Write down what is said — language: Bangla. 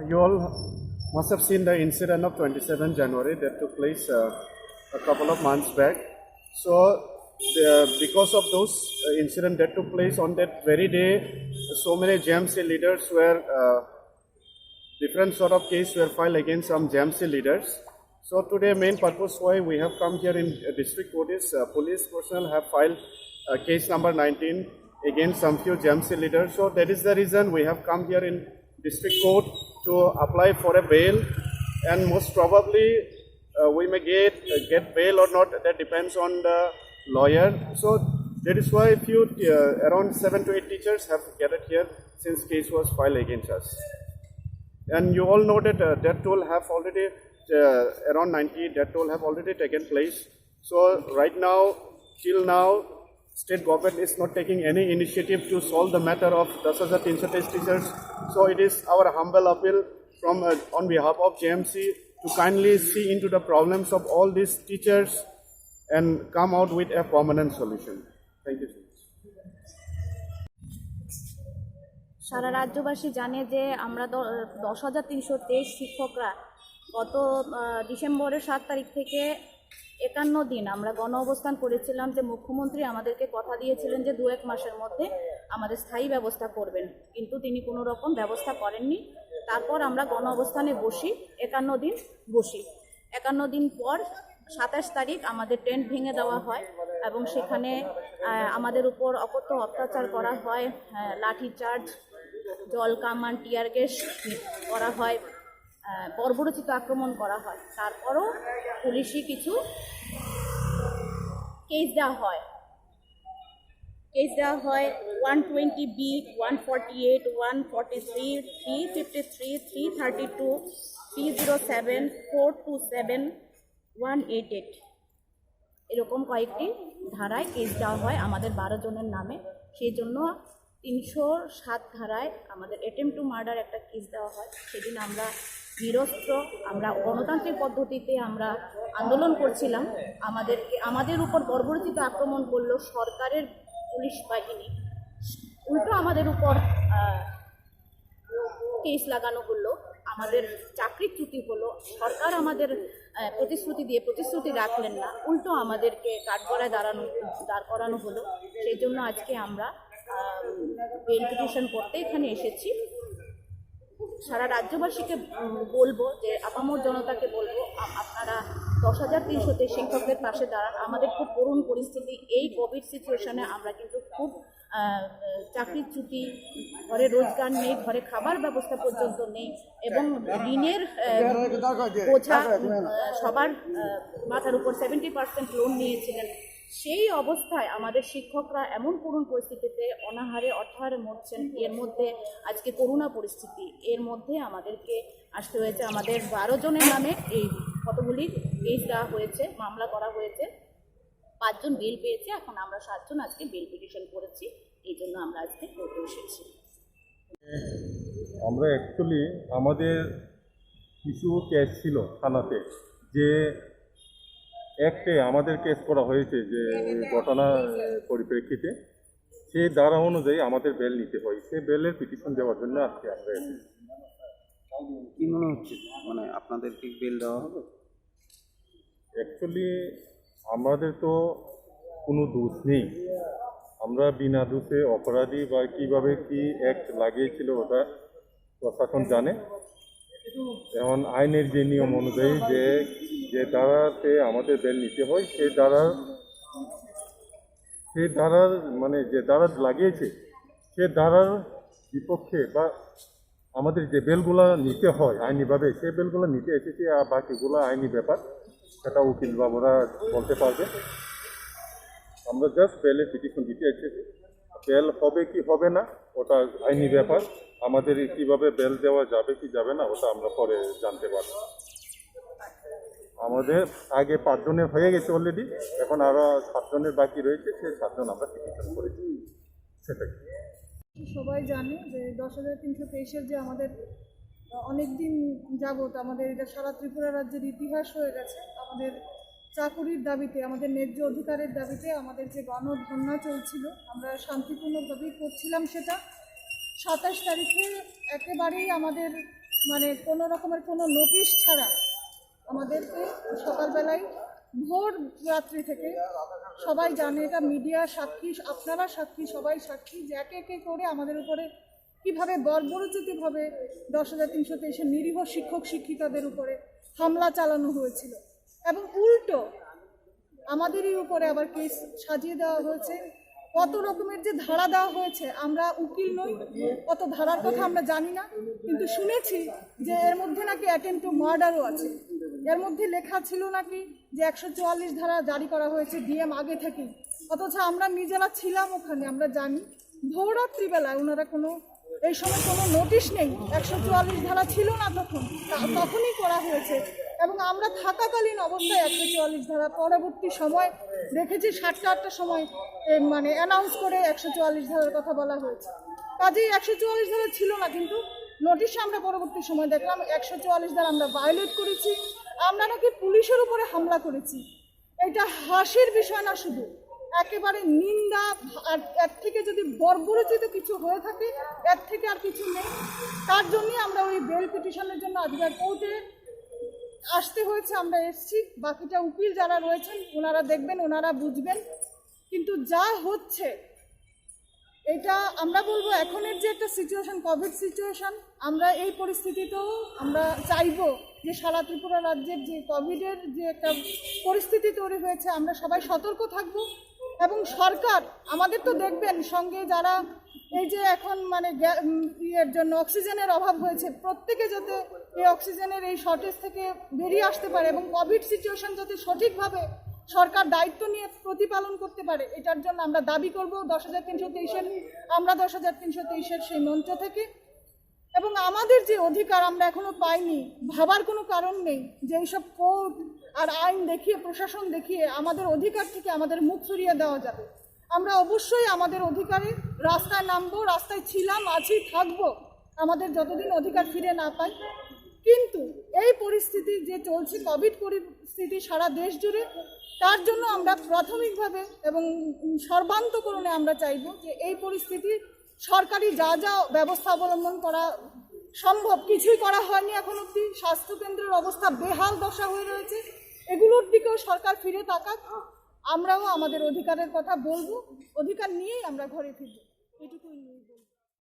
You all must have seen the incident of 27 January that took place a couple of months back. So, because of those incident that took place on that very day, so many JMC leaders were different sort of case were filed against some JMC leaders. So today, main purpose why we have come here in district court is police personnel have filed case number 19 against some few JMC leaders. So that is the reason we have come here in district court to apply for a bail, and most probably we may get bail or not. That depends on the lawyer. So that is why few around 7 to 8 teachers have gathered here since case was filed against us. And you all know that death toll have already around 90 death toll have already taken place. So right now, till now, state government is not taking any initiative to solve the matter of 10,323 teachers. So it is our humble appeal from on behalf of JMC to kindly see into the problems of all these teachers and come out with a permanent solution. Thank you so much. সারা রাজ্যবাসী জানে যে আমরা 10,323 শিক্ষকরা গত ডিসেম্বরের 7 তারিখ থেকে 51 দিন আমরা গণ অবস্থান করেছিলাম যে মুখ্যমন্ত্রী আমাদেরকে কথা দিয়েছিলেন যে 2-1 মাসের মধ্যে আমাদের স্থায়ী ব্যবস্থা করবেন, কিন্তু তিনি কোনো রকম ব্যবস্থা করেননি। তারপর আমরা গণ অবস্থানে বসি, 51 দিন বসি। 51 দিন পর 27 তারিখ আমাদের টেন্ট ভেঙে দেওয়া হয় এবং সেখানে আমাদের উপর অকথ্য অত্যাচার করা হয়, লাঠিচার্জ, জল কামান, টিয়ার গ্যাস করা হয়, বর্বরোচিত আক্রমণ করা হয়। তারপরও পুলিশি কিছু কেস দেওয়া হয় 120B, 148, 143, 353, 332, 307, 427, 188 এরকম কয়েকটি ধারায় কেস দেওয়া হয় আমাদের 12 জনের নামে। সেই জন্য 307 ধারায় আমাদের অ্যাটেম্প্ট টু মার্ডার একটা কেস দেওয়া হয়। সেদিন আমরা নিরস্ত্র, আমরা গণতান্ত্রিক পদ্ধতিতে আমরা আন্দোলন করছিলাম। আমাদের উপর বর্বরোচিত আক্রমণ করলো সরকারের পুলিশ বাহিনী, উল্টো আমাদের উপর কেস লাগানো হলো, আমাদের চাকরিচ্যুতি হলো। সরকার আমাদের প্রতিশ্রুতি রাখলেন না, উল্টো আমাদেরকে কাঠগড়ায় দাঁড় করানো হলো। সেই জন্য আজকে আমরা বেল পিটিশন করতে এখানে এসেছি। সারা রাজ্যবাসীকে বলবো, যে আপামর জনতাকে বলবো, আপনারা 10,323 শিক্ষকদের পাশে দাঁড়ান। আমাদের খুব করুণ পরিস্থিতি, এই কোভিড সিচুয়েশনে আমরা কিন্তু খুব চাকরিচ্যুতি, ঘরে রোজগার নেই, ঘরে খাবার ব্যবস্থা পর্যন্ত নেই এবং ঋণের বোঝা সবার মাথার উপর 70% লোন নিয়েছিলেন। সেই অবস্থায় আমাদের শিক্ষকরা এমন করুণ পরিস্থিতিতে অর্থাহারে মরছেন। এর মধ্যে আজকে করোনা পরিস্থিতি, এর মধ্যে আমাদেরকে আসতে হয়েছে। আমাদের 12 জনের নামে এই কতগুলি কেস দেওয়া হয়েছে, মামলা করা হয়েছে। 5 জন বেল পেয়েছে, এখন আমরা 7 জন আজকে বেল পিটিশন করেছি। এই জন্য আমরা আজকে কোর্টে এসেছি। আমরা অ্যাকচুয়ালি আমাদের কিছু কেস ছিল থানাতে, যে একটে আমাদের কেস করা হয়েছে যে ওই ঘটনার পরিপ্রেক্ষিতে, সেই ধারা অনুযায়ী আমাদের বেল নিতে হয়। সেই বেলের পিটিশন দেওয়ার জন্য আজকে আমরা এসেছি। কি মনে হচ্ছে, মানে আপনাদেরকে বেল দেওয়া হবে? অ্যাকচুয়ালি আমাদের তো কোনো দোষ নেই, আমরা বিনা দোষে অপরাধী বা কীভাবে কি অ্যাক্ট লাগিয়েছিল ওটা প্রশাসন জানে। এখন আইনের যে নিয়ম অনুযায়ী যে ধারাতে আমাদের বেল নিতে হয়, সেই ধারার মানে যে ধারা লাগিয়েছে সে ধারার বিপক্ষে বা আমাদের যে বেলগুলো নিতে হয় আইনিভাবে, সেই বেলগুলো নিতে এসেছি। আর বাকিগুলো আইনি ব্যাপার, সেটা উকিল বাবুরা বলতে পারবে। আমরা জাস্ট বেলের পিটিশন দিতে এসেছি। বেল হবে কি হবে না ওটা আইনি ব্যাপার। আমাদের কীভাবে বেল দেওয়া যাবে কি যাবে না ওটা আমরা পরে জানতে পারব। আমাদের আগে 5 জনের হয়ে গেছে অলরেডি, এখন আরও 7 জনের বাকি রয়েছে। সেই 7 জন আমরা পিটিশন করেছি। সেটাই সবাই জানে যে 10,323 যে আমাদের অনেক দিন যাবত আমাদের এটা সারা ত্রিপুরা রাজ্যের ইতিহাস হয়ে গেছে। আমাদের চাকুরির দাবিতে, আমাদের ন্যায্য অধিকারের দাবিতে আমাদের যে গণধর্ণা চলছিল, আমরা শান্তিপূর্ণভাবেই করছিলাম। সেটা 27 তারিখে একেবারেই আমাদের মানে কোনো রকমের কোনো নোটিশ ছাড়া আমাদেরকে সকালবেলায় ভোর রাত্রি থেকে সবাই জানে, এটা মিডিয়া সাক্ষী, আপনারা সাক্ষী, সবাই সাক্ষী, যে একে একে করে আমাদের উপরে কীভাবে বর্বরোচিতভাবে 10,323 নিরীহ শিক্ষক শিক্ষিকাদের উপরে হামলা চালানো হয়েছিল এবং উল্টো আমাদেরই উপরে আবার কেস সাজিয়ে দেওয়া হয়েছে। কত রকমের যে ধারা দেওয়া হয়েছে, আমরা উকিল নই, কত ধারার কথা আমরা জানি না, কিন্তু শুনেছি যে এর মধ্যে নাকি অ্যাটেম্প টু মার্ডারও আছে। এর মধ্যে লেখা ছিল নাকি যে 144 ধারা জারি করা হয়েছে ডিএম আগে থেকেই, অথচ আমরা নিজেরা ছিলাম ওখানে, আমরা জানি ভোররাত্রিবেলায় ওনারা কোনো এই সময় কোনো নোটিশ নেই, 144 ধারা ছিল না তখনই করা হয়েছে এবং আমরা থাকাকালীন অবস্থায় 144 ধারা, পরবর্তী সময় দেখেছি 7টা সময় মানে অ্যানাউন্স করে 144 ধারার কথা বলা হয়েছে। কাজেই 144 ধারা ছিল না, কিন্তু নোটিশে আমরা পরবর্তী সময় দেখলাম 144 ধারা আমরা ভায়োলেট করেছি, আমরা নাকি পুলিশের উপরে হামলা করেছি। এটা হাসির বিষয় না, শুধু একেবারে নিন্দা। আর এর থেকে যদি বর্বরোচিত কিছু হয়ে থাকে, এর থেকে আর কিছু নেই। তার জন্যই আমরা ওই বেল পিটিশনের জন্য আজকে কোর্টে আসতে হয়েছে, আমরা এসেছি। বাকিটা উকিল যারা রয়েছেন ওনারা দেখবেন, ওনারা বুঝবেন। কিন্তু যা হচ্ছে এটা আমরা বলবো, এখনের যে একটা সিচুয়েশন, কোভিড সিচুয়েশন, আমরা এই পরিস্থিতিতেও আমরা চাইবো যে সারা ত্রিপুরা রাজ্যের যে কোভিডের যে একটা পরিস্থিতি তৈরি হয়েছে, আমরা সবাই সতর্ক থাকব। এবং সরকার আমাদের তো দেখবেন সঙ্গে যারা এই যে এখন মানে ইয়ের জন্য অক্সিজেনের অভাব হয়েছে, প্রত্যেকে যাতে এই অক্সিজেনের এই শর্টেজ থেকে বেরিয়ে আসতে পারে এবং কোভিড সিচুয়েশন যাতে সঠিকভাবে সরকার দায়িত্ব নিয়ে প্রতিপালন করতে পারে, এটার জন্য আমরা দাবি করব 10,323-এর, আমরা 10,323-এর সেই মঞ্চ থেকে। এবং আমাদের যে অধিকার আমরা এখনো পাইনি, ভাবার কোনো কারণ নেই যে এইসব কোর্ট আর আইন দেখিয়ে, প্রশাসন দেখিয়ে আমাদের অধিকার থেকে আমাদের মুখ ফিরিয়ে দেওয়া যাবে। আমরা অবশ্যই আমাদের অধিকারে রাস্তায় নামবো, রাস্তায় ছিলাম, আছি, থাকবো, আমাদের যতদিন অধিকার ফিরে না পাই। কিন্তু এই পরিস্থিতি যে চলছে, কোভিড পরিস্থিতি সারা দেশ জুড়ে, তার জন্য আমরা প্রাথমিকভাবে এবং সর্বান্তকরণে আমরা চাইব যে এই পরিস্থিতি সরকারি যা যা ব্যবস্থা অবলম্বন করা সম্ভব, কিছুই করা হয়নি এখন অবধি। স্বাস্থ্যকেন্দ্রের অবস্থা বেহাল দশা হয়ে রয়েছে, এগুলোর দিকেও সরকার ফিরে তাকাক। আমরাও আমাদের অধিকারের কথা বলবো, অধিকার নিয়েই আমরা ঘরে ফিরবো, এটুকুই বলবো।